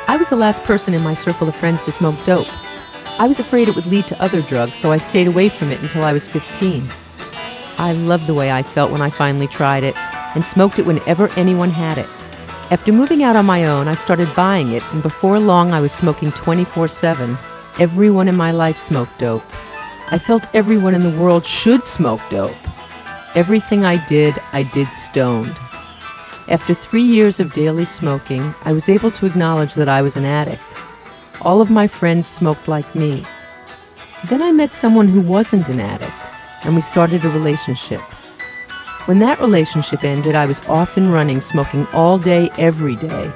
I was the last person in my circle of friends to smoke dope. I was afraid it would lead to other drugs, so I stayed away from it until I was 15. I loved the way I felt when I finally tried it, and smoked it whenever anyone had it. After moving out on my own, I started buying it, and before long I was smoking 24/7. Everyone in my life smoked dope. I felt everyone in the world should smoke dope. Everything I did stoned. After 3 years of daily smoking, I was able to acknowledge that I was an addict. All of my friends smoked like me. Then I met someone who wasn't an addict, and we started a relationship. When that relationship ended, I was off and running, smoking all day, every day.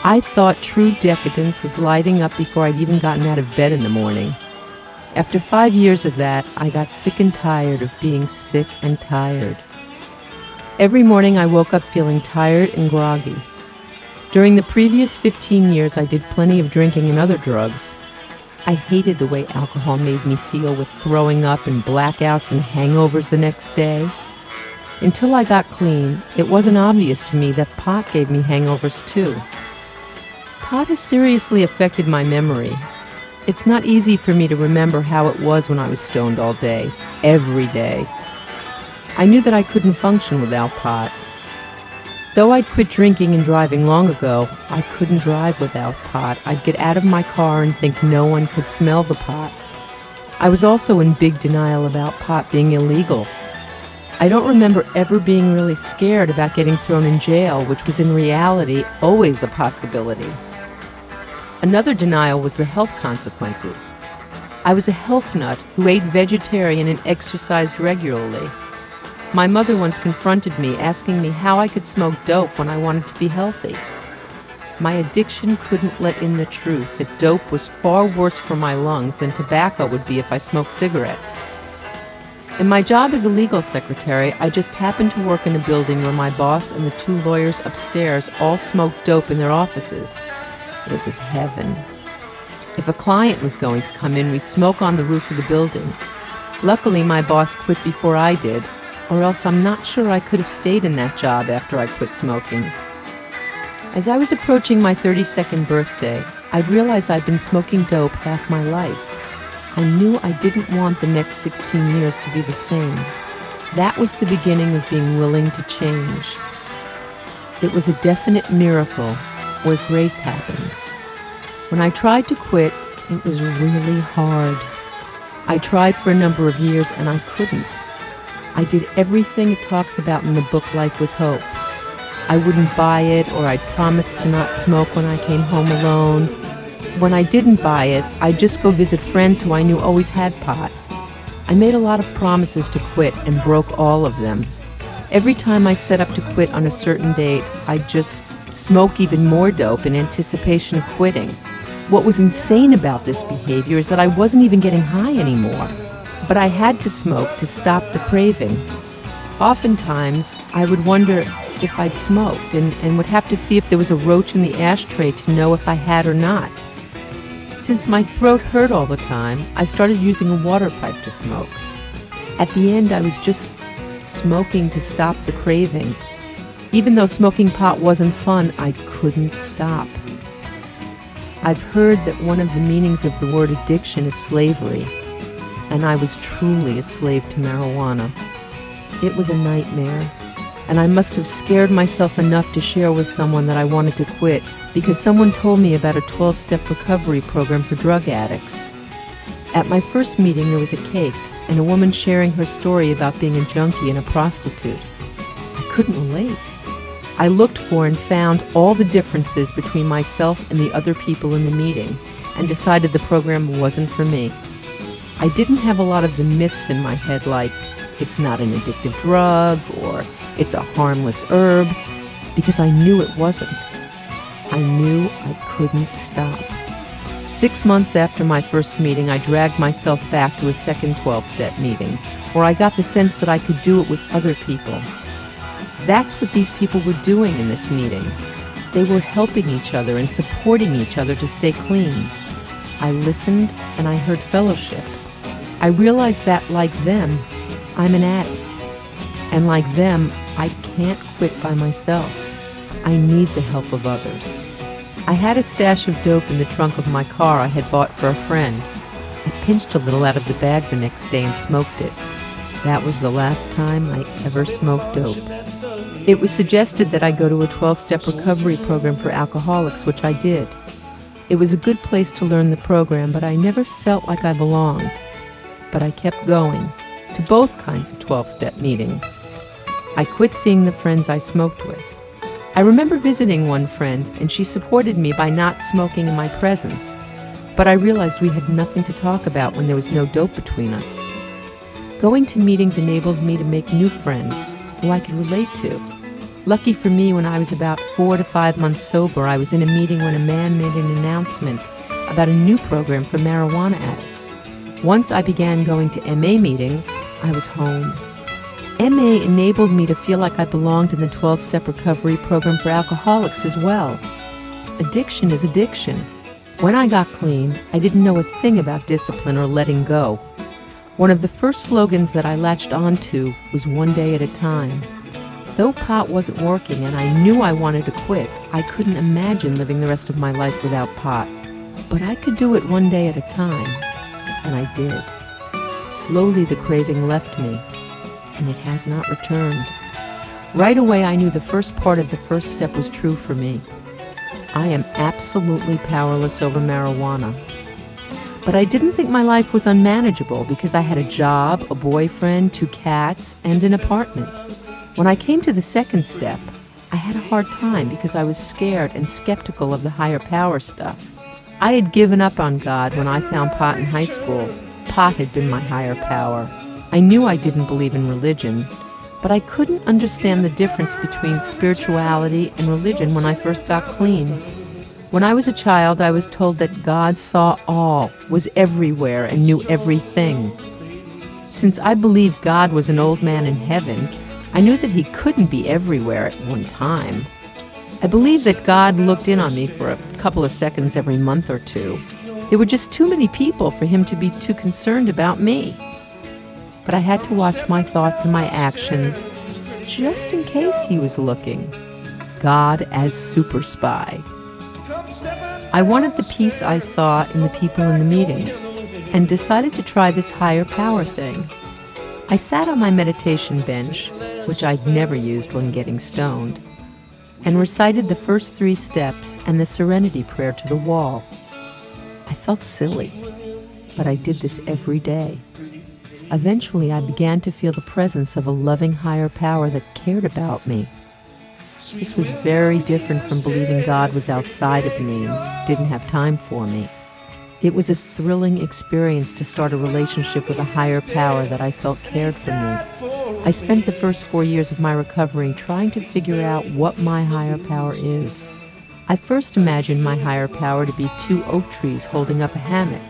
I thought true decadence was lighting up before I'd even gotten out of bed in the morning. After 5 years of that, I got sick and tired of being sick and tired. Every morning I woke up feeling tired and groggy. During the previous 15 years, I did plenty of drinking and other drugs. I hated the way alcohol made me feel, with throwing up and blackouts and hangovers the next day. Until I got clean, it wasn't obvious to me that pot gave me hangovers too. Pot has seriously affected my memory. It's not easy for me to remember how it was when I was stoned all day, every day. I knew that I couldn't function without pot. Though I'd quit drinking and driving long ago, I couldn't drive without pot. I'd get out of my car and think no one could smell the pot. I was also in big denial about pot being illegal. I don't remember ever being really scared about getting thrown in jail, which was in reality always a possibility. Another denial was the health consequences. I was a health nut who ate vegetarian and exercised regularly. My mother once confronted me, asking me how I could smoke dope when I wanted to be healthy. My addiction couldn't let in the truth that dope was far worse for my lungs than tobacco would be if I smoked cigarettes. In my job as a legal secretary, I just happened to work in a building where my boss and the 2 lawyers upstairs all smoked dope in their offices. It was heaven. If a client was going to come in, we'd smoke on the roof of the building. Luckily, my boss quit before I did, or else I'm not sure I could have stayed in that job after I quit smoking. As I was approaching my 32nd birthday, I realized I'd been smoking dope half my life. I knew I didn't want the next 16 years to be the same. That was the beginning of being willing to change. It was a definite miracle where grace happened. When I tried to quit, it was really hard. I tried for a number of years and I couldn't. I did everything it talks about in the book Life with Hope. I wouldn't buy it, or I'd promise to not smoke when I came home alone. When I didn't buy it, I'd just go visit friends who I knew always had pot. I made a lot of promises to quit and broke all of them. Every time I set up to quit on a certain date, I'd just smoke even more dope in anticipation of quitting. What was insane about this behavior is that I wasn't even getting high anymore. But I had to smoke to stop the craving. Oftentimes, I would wonder if I'd smoked and would have to see if there was a roach in the ashtray to know if I had or not. Since my throat hurt all the time, I started using a water pipe to smoke. At the end, I was just smoking to stop the craving. Even though smoking pot wasn't fun, I couldn't stop. I've heard that one of the meanings of the word addiction is slavery, and I was truly a slave to marijuana. It was a nightmare, and I must have scared myself enough to share with someone that I wanted to quit because someone told me about a 12-step recovery program for drug addicts. At my first meeting, there was a cake and a woman sharing her story about being a junkie and a prostitute. I couldn't relate. I looked for and found all the differences between myself and the other people in the meeting and decided the program wasn't for me. I didn't have a lot of the myths in my head like, it's not an addictive drug or it's a harmless herb, because I knew it wasn't. I knew I couldn't stop. 6 months after my first meeting, I dragged myself back to a second 12-step meeting, where I got the sense that I could do it with other people. That's what these people were doing in this meeting. They were helping each other and supporting each other to stay clean. I listened and I heard fellowship. I realized that, like them, I'm an addict. And like them, I can't quit by myself. I need the help of others. I had a stash of dope in the trunk of my car I had bought for a friend. I pinched a little out of the bag the next day and smoked it. That was the last time I ever smoked dope. It was suggested that I go to a 12-step recovery program for alcoholics, which I did. It was a good place to learn the program, but I never felt like I belonged. But I kept going to both kinds of 12-step meetings. I quit seeing the friends I smoked with. I remember visiting one friend, and she supported me by not smoking in my presence. But I realized we had nothing to talk about when there was no dope between us. Going to meetings enabled me to make new friends who I could relate to. Lucky for me, when I was about 4 to 5 months sober, I was in a meeting when a man made an announcement about a new program for marijuana addicts. Once I began going to MA meetings, I was home. MA enabled me to feel like I belonged in the 12-step recovery program for alcoholics as well. Addiction is addiction. When I got clean, I didn't know a thing about discipline or letting go. One of the first slogans that I latched onto was "one day at a time." Though pot wasn't working and I knew I wanted to quit, I couldn't imagine living the rest of my life without pot. But I could do it one day at a time, and I did. Slowly the craving left me, and it has not returned. Right away I knew the first part of the first step was true for me. I am absolutely powerless over marijuana. But I didn't think my life was unmanageable because I had a job, a boyfriend, 2 cats, and an apartment. When I came to the second step, I had a hard time because I was scared and skeptical of the higher power stuff. I had given up on God when I found pot in high school. Pot had been my higher power. I knew I didn't believe in religion, but I couldn't understand the difference between spirituality and religion when I first got clean. When I was a child, I was told that God saw all, was everywhere, and knew everything. Since I believed God was an old man in heaven, I knew that he couldn't be everywhere at one time. I believed that God looked in on me for a couple of seconds every month or two. There were just too many people for him to be too concerned about me. But I had to watch my thoughts and my actions just in case he was looking. God as super spy. I wanted the peace I saw in the people in the meetings and decided to try this higher power thing. I sat on my meditation bench, which I'd never used when getting stoned, and recited the first 3 steps and the serenity prayer to the wall. I felt silly, but I did this every day. Eventually, I began to feel the presence of a loving higher power that cared about me. This was very different from believing God was outside of me and didn't have time for me. It was a thrilling experience to start a relationship with a higher power that I felt cared for me. I spent the first 4 years of my recovery trying to figure out what my higher power is. I first imagined my higher power to be 2 oak trees holding up a hammock.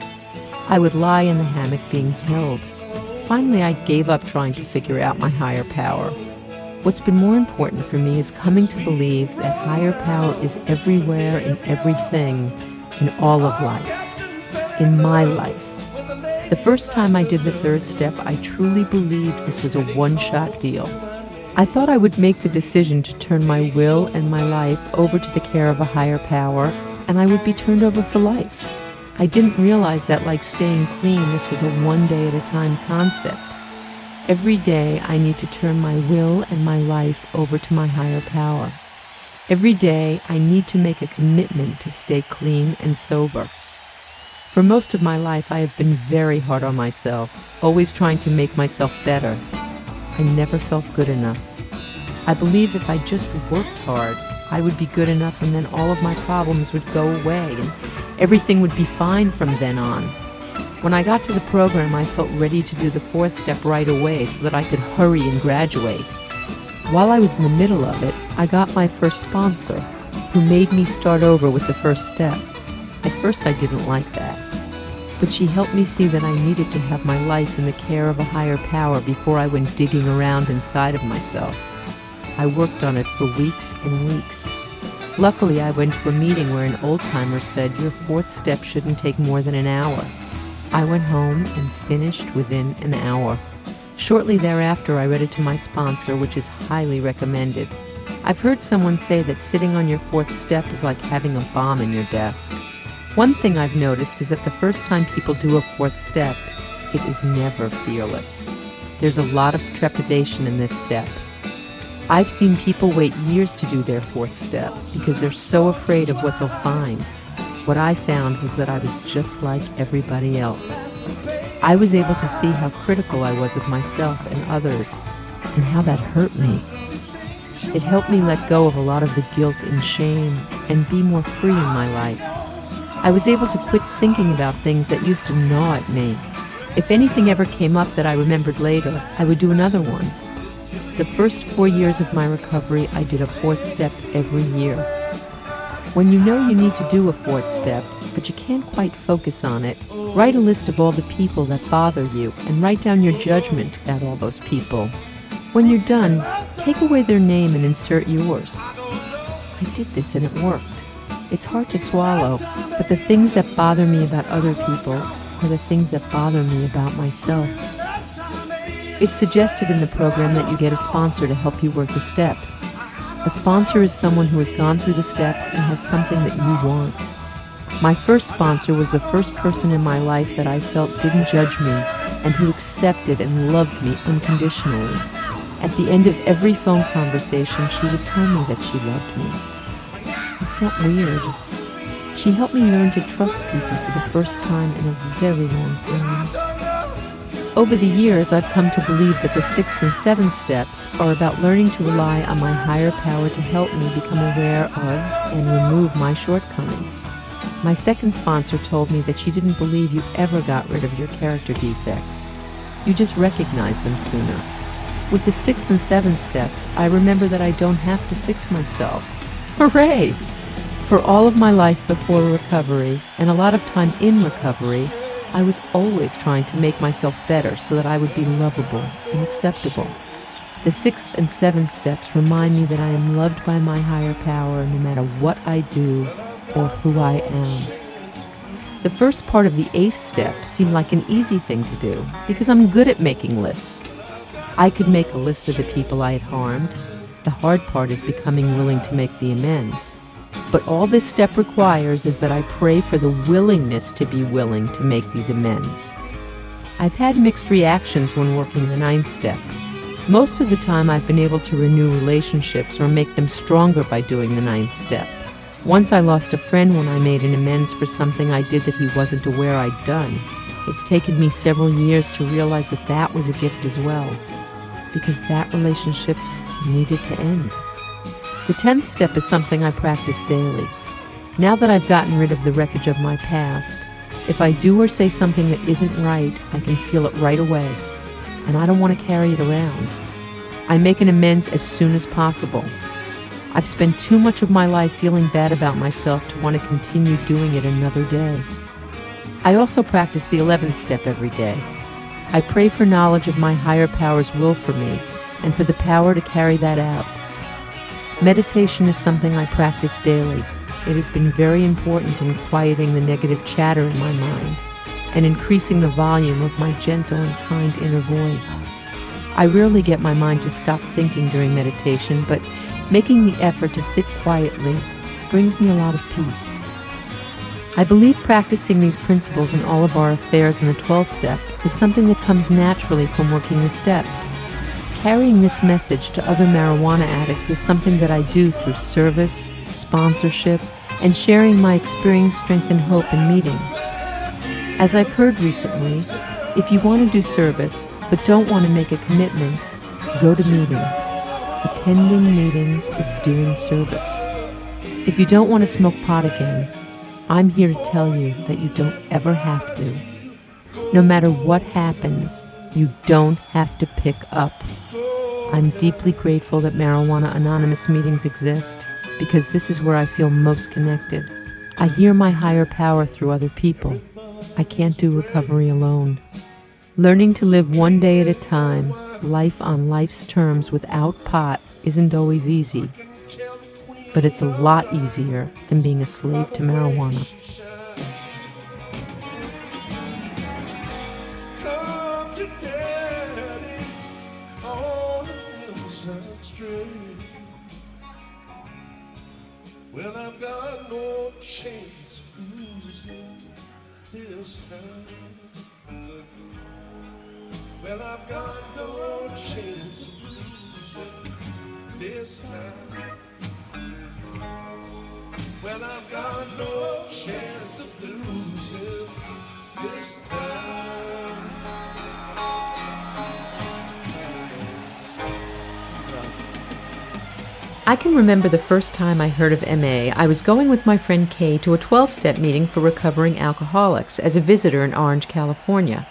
I would lie in the hammock being held. Finally, I gave up trying to figure out my higher power. What's been more important for me is coming to believe that higher power is everywhere in everything in all of life, in my life. The first time I did the 3rd step, I truly believed this was a one-shot deal. I thought I would make the decision to turn my will and my life over to the care of a higher power, and I would be turned over for life. I didn't realize that, like staying clean, this was a one-day-at-a-time concept. Every day, I need to turn my will and my life over to my higher power. Every day, I need to make a commitment to stay clean and sober. For most of my life, I have been very hard on myself, always trying to make myself better. I never felt good enough. I believe if I just worked hard, I would be good enough, and then all of my problems would go away, and everything would be fine from then on. When I got to the program, I felt ready to do the 4th step right away so that I could hurry and graduate. While I was in the middle of it, I got my first sponsor, who made me start over with the 1st step. At first, I didn't like that. But she helped me see that I needed to have my life in the care of a higher power before I went digging around inside of myself. I worked on it for weeks and weeks. Luckily, I went to a meeting where an old-timer said, "Your 4th step shouldn't take more than an hour." I went home and finished within an hour. Shortly thereafter, I read it to my sponsor, which is highly recommended. I've heard someone say that sitting on your fourth step is like having a bomb in your desk. One thing I've noticed is that the first time people do a fourth step, it is never fearless. There's a lot of trepidation in this step. I've seen people wait years to do their fourth step because they're so afraid of what they'll find. What I found was that I was just like everybody else. I was able to see how critical I was of myself and others, and how that hurt me. It helped me let go of a lot of the guilt and shame and be more free in my life. I was able to quit thinking about things that used to gnaw at me. If anything ever came up that I remembered later, I would do another one. The first 4 years of my recovery, I did a fourth step every year. When you know you need to do a fourth step, but you can't quite focus on it, write a list of all the people that bother you and write down your judgment about all those people. When you're done, take away their name and insert yours. I did this and it worked. It's hard to swallow, but the things that bother me about other people are the things that bother me about myself. It's suggested in the program that you get a sponsor to help you work the steps. A sponsor is someone who has gone through the steps and has something that you want. My first sponsor was the first person in my life that I felt didn't judge me and who accepted and loved me unconditionally. At the end of every phone conversation, she would tell me that she loved me. It felt weird. She helped me learn to trust people for the first time in a very long time. Over the years, I've come to believe that the 6th and 7th steps are about learning to rely on my higher power to help me become aware of and remove my shortcomings. My second sponsor told me that she didn't believe you ever got rid of your character defects. You just recognized them sooner. With the 6th and 7th steps, I remember that I don't have to fix myself. Hooray! For all of my life before recovery, and a lot of time in recovery, I was always trying to make myself better so that I would be lovable and acceptable. The 6th and 7th steps remind me that I am loved by my higher power no matter what I do or who I am. The first part of the 8th step seemed like an easy thing to do because I'm good at making lists. I could make a list of the people I had harmed. The hard part is becoming willing to make the amends. But all this step requires is that I pray for the willingness to be willing to make these amends. I've had mixed reactions when working the 9th step. Most of the time I've been able to renew relationships or make them stronger by doing the 9th step. Once I lost a friend when I made an amends for something I did that he wasn't aware I'd done. It's taken me several years to realize that that was a gift as well, because that relationship needed to end. The 10th step is something I practice daily. Now that I've gotten rid of the wreckage of my past, if I do or say something that isn't right, I can feel it right away, and I don't want to carry it around. I make an amends as soon as possible. I've spent too much of my life feeling bad about myself to want to continue doing it another day. I also practice the 11th step every day. I pray for knowledge of my higher power's will for me and for the power to carry that out. Meditation is something I practice daily. It has been very important in quieting the negative chatter in my mind and increasing the volume of my gentle and kind inner voice. I rarely get my mind to stop thinking during meditation, but making the effort to sit quietly brings me a lot of peace. I believe practicing these principles in all of our affairs in the 12th step is something that comes naturally from working the steps. Carrying this message to other marijuana addicts is something that I do through service, sponsorship, and sharing my experience, strength, and hope in meetings. As I've heard recently, if you want to do service but don't want to make a commitment, go to meetings. Attending meetings is doing service. If you don't want to smoke pot again, I'm here to tell you that you don't ever have to. No matter what happens, you don't have to pick up. I'm deeply grateful that Marijuana Anonymous meetings exist because this is where I feel most connected. I hear my higher power through other people. I can't do recovery alone. Learning to live one day at a time, life on life's terms without pot isn't always easy, but it's a lot easier than being a slave to marijuana. I've got no chance of losing this time. Well, I've got no chance of losing this time. Well, I've got no chance of losing this time. I can remember the first time I heard of MA. I was going with my friend Kay to a 12-step meeting for recovering alcoholics as a visitor in Orange, California.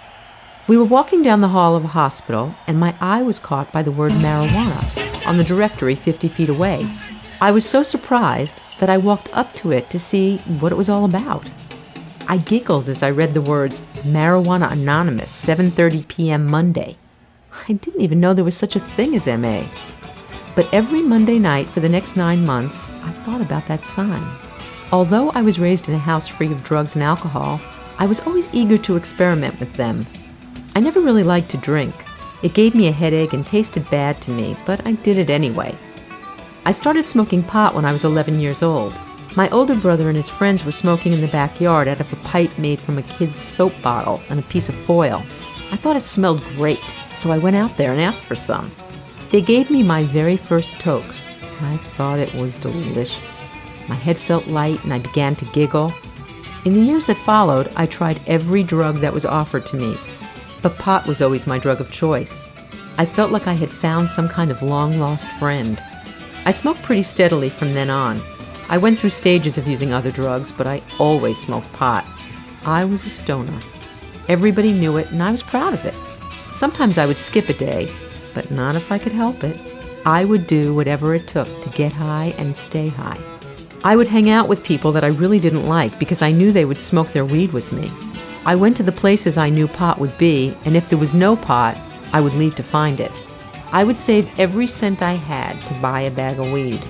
We were walking down the hall of a hospital, and my eye was caught by the word marijuana on the directory 50 feet away. I was so surprised that I walked up to it to see what it was all about. I giggled as I read the words, Marijuana Anonymous, 7:30 p.m. Monday. I didn't even know there was such a thing as MA. But every Monday night for the next 9 months, I thought about that sign. Although I was raised in a house free of drugs and alcohol, I was always eager to experiment with them. I never really liked to drink. It gave me a headache and tasted bad to me, but I did it anyway. I started smoking pot when I was 11 years old. My older brother and his friends were smoking in the backyard out of a pipe made from a kid's soap bottle and a piece of foil. I thought it smelled great, so I went out there and asked for some. They gave me my very first toke. I thought it was delicious. My head felt light and I began to giggle. In the years that followed, I tried every drug that was offered to me, but pot was always my drug of choice. I felt like I had found some kind of long-lost friend. I smoked pretty steadily from then on. I went through stages of using other drugs, but I always smoked pot. I was a stoner. Everybody knew it, and I was proud of it. Sometimes I would skip a day, but not if I could help it. I would do whatever it took to get high and stay high. I would hang out with people that I really didn't like because I knew they would smoke their weed with me. I went to the places I knew pot would be, and if there was no pot, I would leave to find it. I would save every cent I had to buy a bag of weed.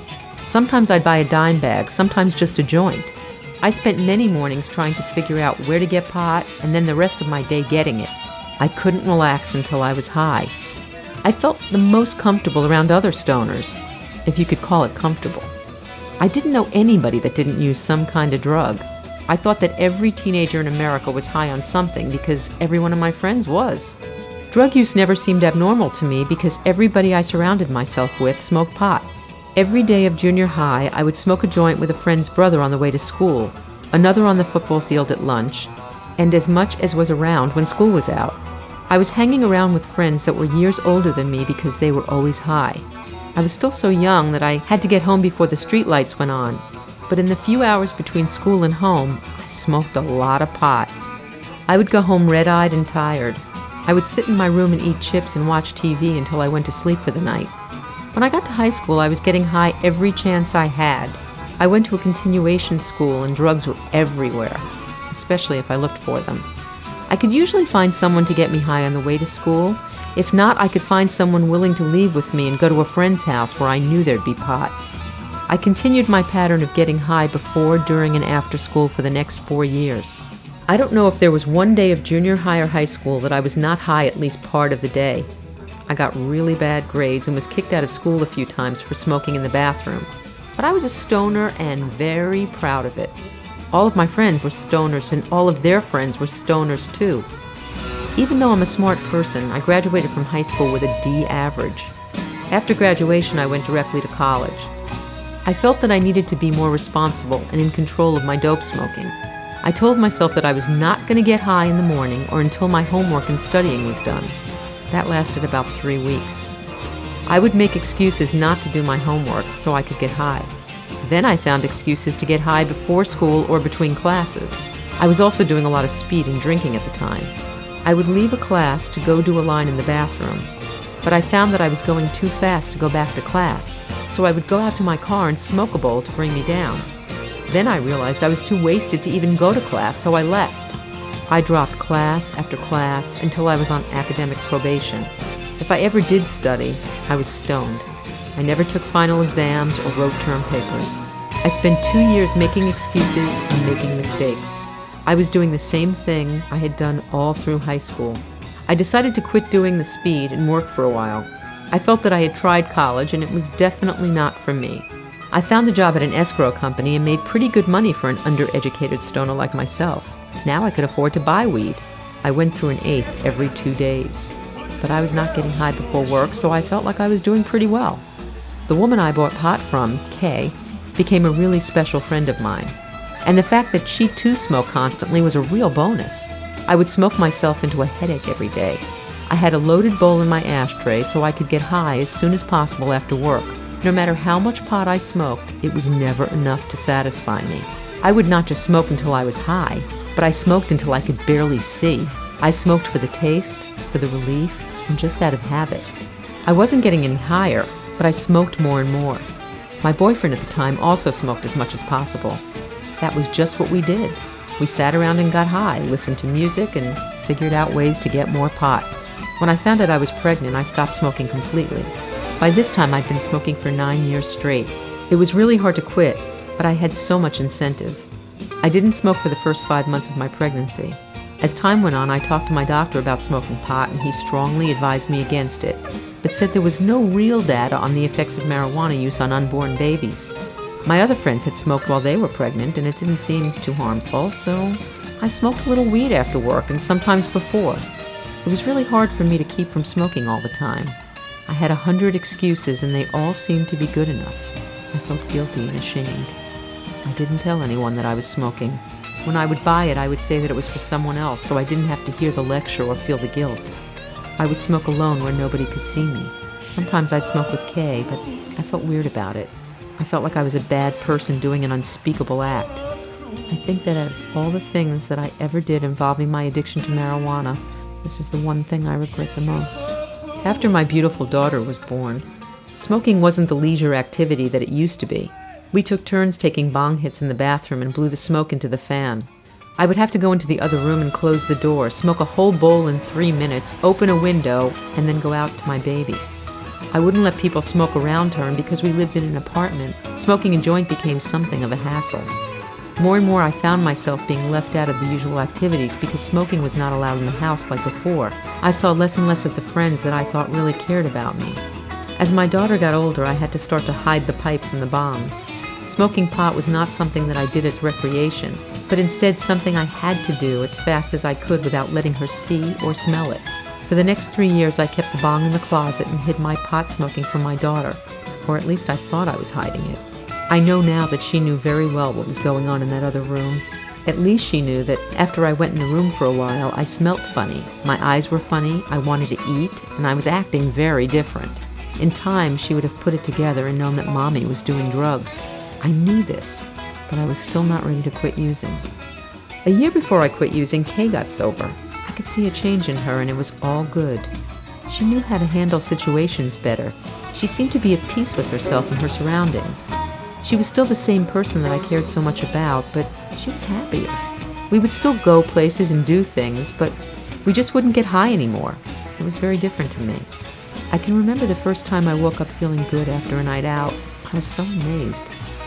Sometimes I'd buy a dime bag, sometimes just a joint. I spent many mornings trying to figure out where to get pot, and then the rest of my day getting it. I couldn't relax until I was high. I felt the most comfortable around other stoners, if you could call it comfortable. I didn't know anybody that didn't use some kind of drug. I thought that every teenager in America was high on something because every one of my friends was. Drug use never seemed abnormal to me because everybody I surrounded myself with smoked pot. Every day of junior high, I would smoke a joint with a friend's brother on the way to school, another on the football field at lunch, and as much as was around when school was out. I was hanging around with friends that were years older than me because they were always high. I was still so young that I had to get home before the street lights went on, but in the few hours between school and home, I smoked a lot of pot. I would go home red-eyed and tired. I would sit in my room and eat chips and watch TV until I went to sleep for the night. When I got to high school, I was getting high every chance I had. I went to a continuation school and drugs were everywhere, especially if I looked for them. I could usually find someone to get me high on the way to school. If not, I could find someone willing to leave with me and go to a friend's house where I knew there'd be pot. I continued my pattern of getting high before, during, and after school for the next 4 years. I don't know if there was one day of junior high or high school that I was not high at least part of the day. I got really bad grades and was kicked out of school a few times for smoking in the bathroom. But I was a stoner and very proud of it. All of my friends were stoners and all of their friends were stoners too. Even though I'm a smart person, I graduated from high school with a D average. After graduation, I went directly to college. I felt that I needed to be more responsible and in control of my dope smoking. I told myself that I was not going to get high in the morning or until my homework and studying was done. That lasted about 3 weeks. I would make excuses not to do my homework so I could get high. Then I found excuses to get high before school or between classes. I was also doing a lot of speed and drinking at the time. I would leave a class to go do a line in the bathroom, but I found that I was going too fast to go back to class, so I would go out to my car and smoke a bowl to bring me down. Then I realized I was too wasted to even go to class, so I left. I dropped class after class until I was on academic probation. If I ever did study, I was stoned. I never took final exams or wrote term papers. I spent 2 years making excuses and making mistakes. I was doing the same thing I had done all through high school. I decided to quit doing the speed and work for a while. I felt that I had tried college and it was definitely not for me. I found a job at an escrow company and made pretty good money for an undereducated stoner like myself. Now I could afford to buy weed. I went through an eighth every 2 days. But I was not getting high before work, so I felt like I was doing pretty well. The woman I bought pot from, Kay, became a really special friend of mine. And the fact that she too smoked constantly was a real bonus. I would smoke myself into a headache every day. I had a loaded bowl in my ashtray so I could get high as soon as possible after work. No matter how much pot I smoked, it was never enough to satisfy me. I would not just smoke until I was high, but I smoked until I could barely see. I smoked for the taste, for the relief, and just out of habit. I wasn't getting any higher, but I smoked more and more. My boyfriend at the time also smoked as much as possible. That was just what we did. We sat around and got high, listened to music, and figured out ways to get more pot. When I found out I was pregnant, I stopped smoking completely. By this time, I'd been smoking for 9 years straight. It was really hard to quit, but I had so much incentive. I didn't smoke for the first 5 months of my pregnancy. As time went on, I talked to my doctor about smoking pot, and he strongly advised me against it, but said there was no real data on the effects of marijuana use on unborn babies. My other friends had smoked while they were pregnant, and it didn't seem too harmful, so I smoked a little weed after work and sometimes before. It was really hard for me to keep from smoking all the time. I had 100 excuses, and they all seemed to be good enough. I felt guilty and ashamed. I didn't tell anyone that I was smoking. When I would buy it, I would say that it was for someone else, so I didn't have to hear the lecture or feel the guilt. I would smoke alone where nobody could see me. Sometimes I'd smoke with Kay, but I felt weird about it. I felt like I was a bad person doing an unspeakable act. I think that out of all the things that I ever did involving my addiction to marijuana, this is the one thing I regret the most. After my beautiful daughter was born, smoking wasn't the leisure activity that it used to be. We took turns taking bong hits in the bathroom and blew the smoke into the fan. I would have to go into the other room and close the door, smoke a whole bowl in 3 minutes, open a window, and then go out to my baby. I wouldn't let people smoke around her, and because we lived in an apartment, smoking a joint became something of a hassle. More and more I found myself being left out of the usual activities because smoking was not allowed in the house like before. I saw less and less of the friends that I thought really cared about me. As my daughter got older, I had to start to hide the pipes and the bongs. Smoking pot was not something that I did as recreation, but instead something I had to do as fast as I could without letting her see or smell it. For the next 3 years, I kept the bong in the closet and hid my pot smoking from my daughter, or at least I thought I was hiding it. I know now that she knew very well what was going on in that other room. At least she knew that after I went in the room for a while, I smelt funny. My eyes were funny, I wanted to eat, and I was acting very different. In time, she would have put it together and known that Mommy was doing drugs. I knew this, but I was still not ready to quit using. A year before I quit using, Kay got sober. I could see a change in her, and it was all good. She knew how to handle situations better. She seemed to be at peace with herself and her surroundings. She was still the same person that I cared so much about, but she was happier. We would still go places and do things, but we just wouldn't get high anymore. It was very different to me. I can remember the first time I woke up feeling good after a night out. I was so amazed.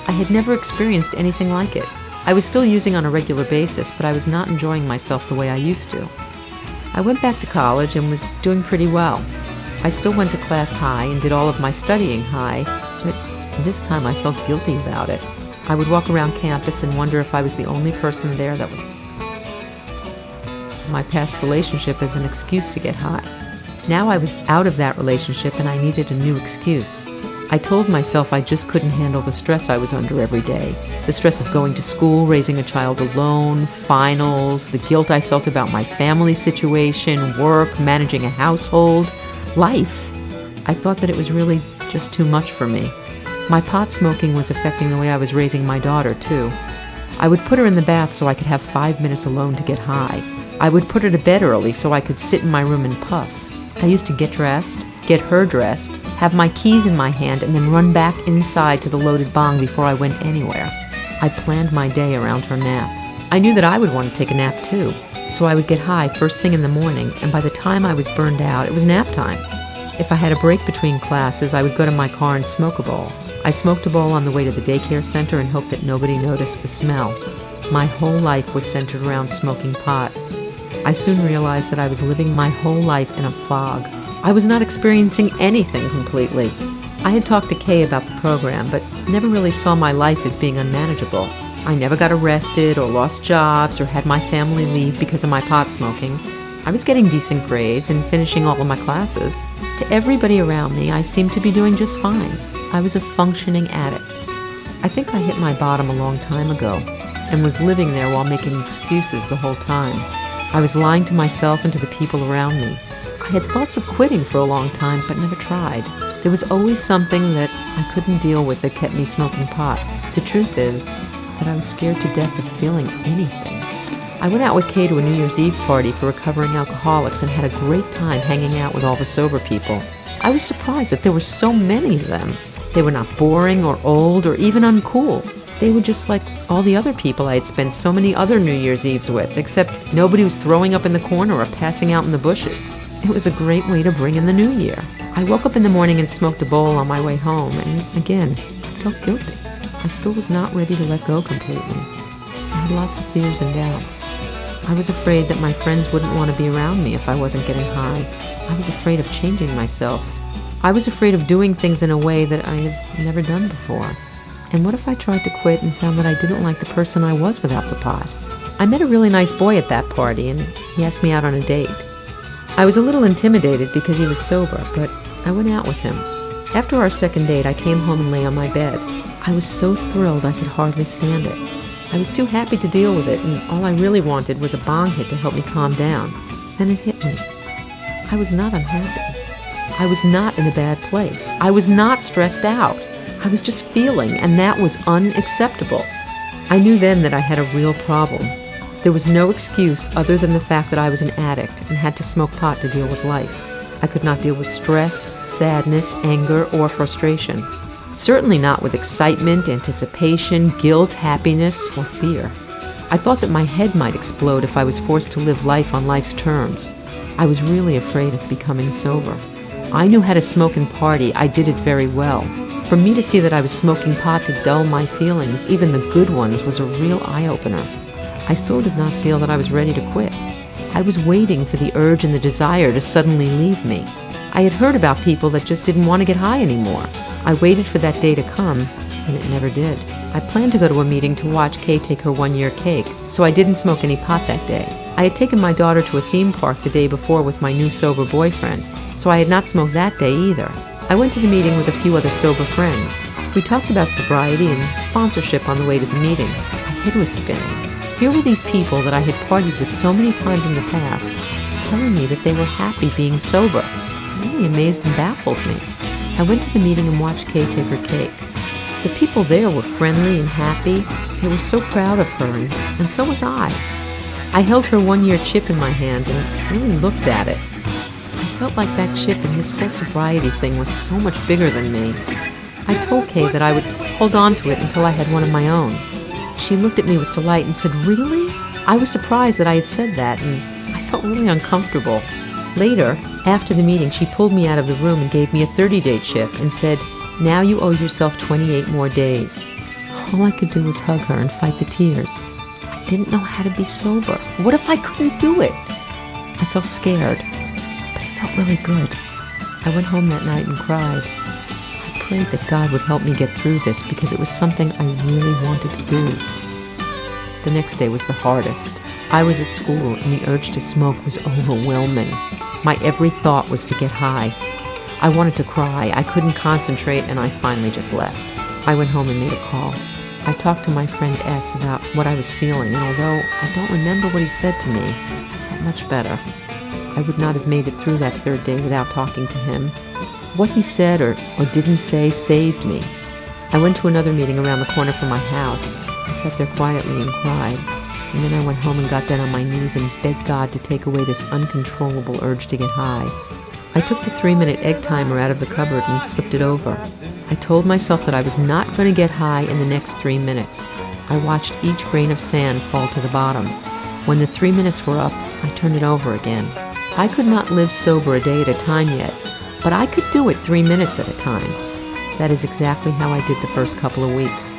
I had never experienced anything like it. I was still using on a regular basis, but I was not enjoying myself the way I used to. I went back to college and was doing pretty well. I still went to class high and did all of my studying high, but this time I felt guilty about it. I would walk around campus and wonder if I was the only person there that was my past relationship as an excuse to get high. Now I was out of that relationship and I needed a new excuse. I told myself I just couldn't handle the stress I was under every day. The stress of going to school, raising a child alone, finals, the guilt I felt about my family situation, work, managing a household, life. I thought that it was really just too much for me. My pot smoking was affecting the way I was raising my daughter, too. I would put her in the bath so I could have 5 minutes alone to get high. I would put her to bed early so I could sit in my room and puff. I used to get dressed, get her dressed, have my keys in my hand, and then run back inside to the loaded bong before I went anywhere. I planned my day around her nap. I knew that I would want to take a nap too, so I would get high first thing in the morning, and by the time I was burned out, it was nap time. If I had a break between classes, I would go to my car and smoke a bowl. I smoked a bowl on the way to the daycare center and hoped that nobody noticed the smell. My whole life was centered around smoking pot. I soon realized that I was living my whole life in a fog. I was not experiencing anything completely. I had talked to Kay about the program, but never really saw my life as being unmanageable. I never got arrested or lost jobs or had my family leave because of my pot smoking. I was getting decent grades and finishing all of my classes. To everybody around me, I seemed to be doing just fine. I was a functioning addict. I think I hit my bottom a long time ago and was living there while making excuses the whole time. I was lying to myself and to the people around me. I had thoughts of quitting for a long time, but never tried. There was always something that I couldn't deal with that kept me smoking pot. The truth is that I was scared to death of feeling anything. I went out with Kay to a New Year's Eve party for recovering alcoholics and had a great time hanging out with all the sober people. I was surprised that there were so many of them. They were not boring or old or even uncool. They were just like all the other people I had spent so many other New Year's Eves with, except nobody was throwing up in the corner or passing out in the bushes. It was a great way to bring in the new year. I woke up in the morning and smoked a bowl on my way home, and again, I felt guilty. I still was not ready to let go completely. I had lots of fears and doubts. I was afraid that my friends wouldn't want to be around me if I wasn't getting high. I was afraid of changing myself. I was afraid of doing things in a way that I had never done before. And what if I tried to quit and found that I didn't like the person I was without the pot? I met a really nice boy at that party, and he asked me out on a date. I was a little intimidated because he was sober, but I went out with him. After our second date, I came home and lay on my bed. I was so thrilled I could hardly stand it. I was too happy to deal with it, and all I really wanted was a bong hit to help me calm down. Then it hit me. I was not unhappy. I was not in a bad place. I was not stressed out. I was just feeling, and that was unacceptable. I knew then that I had a real problem. There was no excuse other than the fact that I was an addict and had to smoke pot to deal with life. I could not deal with stress, sadness, anger, or frustration. Certainly not with excitement, anticipation, guilt, happiness, or fear. I thought that my head might explode if I was forced to live life on life's terms. I was really afraid of becoming sober. I knew how to smoke and party. I did it very well. For me to see that I was smoking pot to dull my feelings, even the good ones, was a real eye-opener. I still did not feel that I was ready to quit. I was waiting for the urge and the desire to suddenly leave me. I had heard about people that just didn't want to get high anymore. I waited for that day to come, and it never did. I planned to go to a meeting to watch Kay take her one-year cake, so I didn't smoke any pot that day. I had taken my daughter to a theme park the day before with my new sober boyfriend, so I had not smoked that day either. I went to the meeting with a few other sober friends. We talked about sobriety and sponsorship on the way to the meeting. My head was spinning. Here were these people that I had partied with so many times in the past, telling me that they were happy being sober. It really amazed and baffled me. I went to the meeting and watched Kay take her cake. The people there were friendly and happy. They were so proud of her, and so was I. I held her one-year chip in my hand and really looked at it. I felt like that chip and this whole sobriety thing was so much bigger than me. I told Kay that I would hold on to it until I had one of my own. She looked at me with delight and said, "Really?" I was surprised that I had said that, and I felt really uncomfortable. Later, after the meeting, she pulled me out of the room and gave me a 30-day chip and said, "Now you owe yourself 28 more days." All I could do was hug her and fight the tears. I didn't know how to be sober. What if I couldn't do it? I felt scared, but it felt really good. I went home that night and cried. I prayed that God would help me get through this because it was something I really wanted to do. The next day was the hardest. I was at school and the urge to smoke was overwhelming. My every thought was to get high. I wanted to cry, I couldn't concentrate, and I finally just left. I went home and made a call. I talked to my friend S about what I was feeling, and although I don't remember what he said to me, I felt much better. I would not have made it through that third day without talking to him. What he said or didn't say saved me. I went to another meeting around the corner from my house. I sat there quietly and cried. And then I went home and got down on my knees and begged God to take away this uncontrollable urge to get high. I took the 3-minute egg timer out of the cupboard and flipped it over. I told myself that I was not going to get high in the next 3 minutes. I watched each grain of sand fall to the bottom. When the 3 minutes were up, I turned it over again. I could not live sober a day at a time yet, but I could do it 3 minutes at a time. That is exactly how I did the first couple of weeks.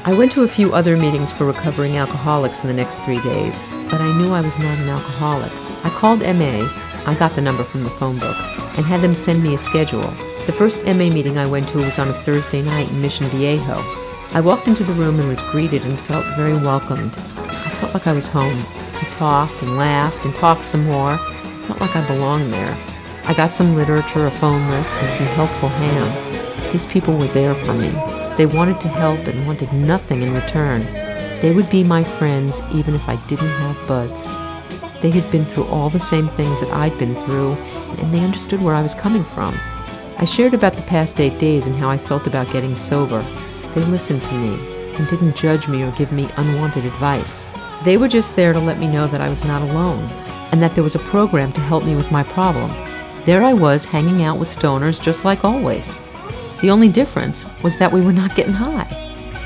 I went to a few other meetings for recovering alcoholics in the next 3 days, but I knew I was not an alcoholic. I called MA, I got the number from the phone book, and had them send me a schedule. The The first MA meeting I went to was on a Thursday night in Mission Viejo. I walked into the room and was greeted and felt very welcomed. I felt like I was home. We talked and laughed and talked some more. I felt like I belonged there. I got some literature, a phone list, and some helpful hands. These people were there for me. They wanted to help and wanted nothing in return. They would be my friends even if I didn't have buds. They had been through all the same things that I'd been through, and they understood where I was coming from. I shared about the past 8 days and how I felt about getting sober. They listened to me and didn't judge me or give me unwanted advice. They were just there to let me know that I was not alone and that there was a program to help me with my problem. There I was, hanging out with stoners just like always. The only difference was that we were not getting high.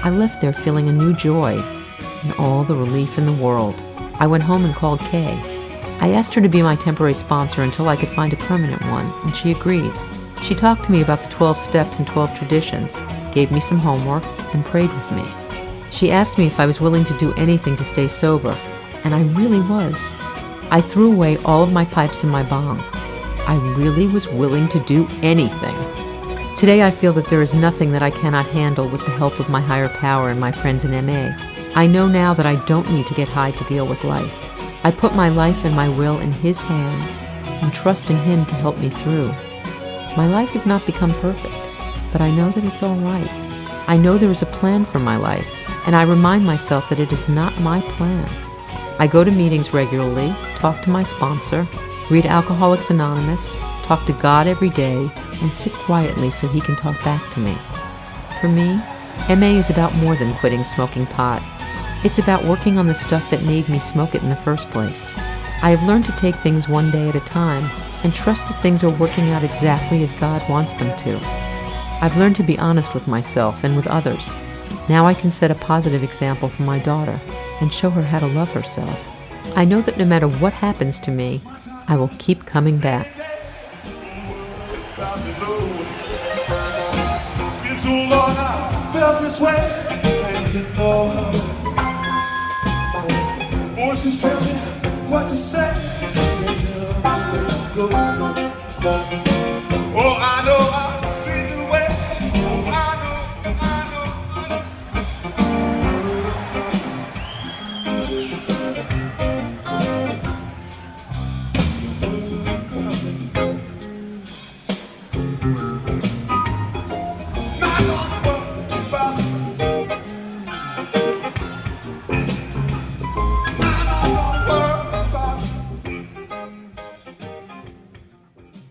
I left there feeling a new joy and all the relief in the world. I went home and called Kay. I asked her to be my temporary sponsor until I could find a permanent one, and she agreed. She talked to me about the 12 steps and 12 traditions, gave me some homework, and prayed with me. She asked me if I was willing to do anything to stay sober, and I really was. I threw away all of my pipes and my bong. I really was willing to do anything. Today I feel that there is nothing that I cannot handle with the help of my higher power and my friends in MA. I know now that I don't need to get high to deal with life. I put my life and my will in His hands and trust in Him to help me through. My life has not become perfect, but I know that it's all right. I know there is a plan for my life, and I remind myself that it is not my plan. I go to meetings regularly, talk to my sponsor, read Alcoholics Anonymous, talk to God every day, and sit quietly so He can talk back to me. For me, MA is about more than quitting smoking pot. It's about working on the stuff that made me smoke it in the first place. I have learned to take things one day at a time and trust that things are working out exactly as God wants them to. I've learned to be honest with myself and with others. Now I can set a positive example for my daughter and show her how to love herself. I know that no matter what happens to me, I will keep coming back. Been too long I felt this way, and you know her. Voices tell me what to say, and tell me where to go.